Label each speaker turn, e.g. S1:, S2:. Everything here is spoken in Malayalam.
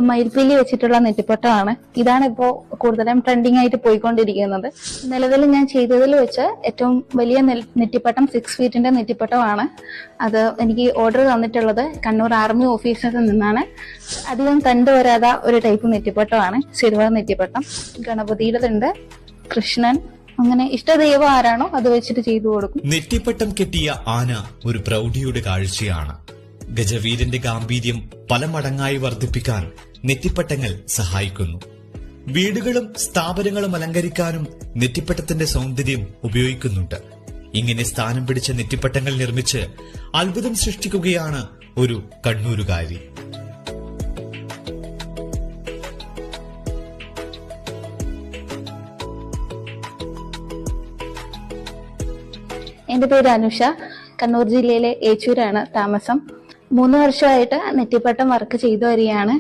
S1: മയിൽപ്പീലി വെച്ചിട്ടുള്ള നെറ്റിപ്പട്ടമാണ്. ഇതാണ് ഇപ്പോൾ കൂടുതലും ട്രെൻഡിങ് ആയിട്ട് പോയിക്കൊണ്ടിരിക്കുന്നത്. നിലവിൽ ഞാൻ ചെയ്തതിൽ വെച്ച് ഏറ്റവും വലിയ നെറ്റിപ്പട്ടം 6 ഫീറ്റിന്റെ നെറ്റിപ്പട്ടമാണ്. അത് എനിക്ക് ഓർഡർ തന്നിട്ടുള്ളത് കണ്ണൂർ ആർമി ഓഫീസിൽ നിന്നാണ്. അധികം കണ്ടുവരാത്ത ഒരു ടൈപ്പ് നെറ്റിപ്പട്ടമാണ് സിൽവർ നെറ്റിപ്പട്ടം. ഗണപതിയുടേതുണ്ട്, കൃഷ്ണൻ, അങ്ങനെ ഇഷ്ടദൈവം ആരാണോ അത് വെച്ചിട്ട് ചെയ്തു കൊടുക്കും.
S2: നെറ്റിപ്പട്ടം കെട്ടിയ ആന ഒരു പ്രൗഢിയുടെ കാഴ്ചയാണ്. ഗജവീരന്റെ ഗാംഭീര്യം പല മടങ്ങായി വർദ്ധിപ്പിക്കാൻ നെറ്റിപ്പട്ടങ്ങൾ സഹായിക്കുന്നു. വീടുകളും സ്ഥാപനങ്ങളും അലങ്കരിക്കാനും നെറ്റിപ്പട്ടത്തിന്റെ സൗന്ദര്യം ഉപയോഗിക്കുന്നുണ്ട്. ഇങ്ങനെ സ്ഥാനം പിടിച്ച നെറ്റിപ്പട്ടങ്ങൾ നിർമ്മിച്ച് അത്ഭുതം സൃഷ്ടിക്കുകയാണ് ഒരു കണ്ണൂരുകാരി.
S1: എന്റെ പേര് അനുഷ. കണ്ണൂർ ജില്ലയിലെ ഏച്ചൂരാണ് താമസം. 3 വർഷമായിട്ട് നെറ്റിപ്പട്ടം വർക്ക് ചെയ്തു വരികയാണ്.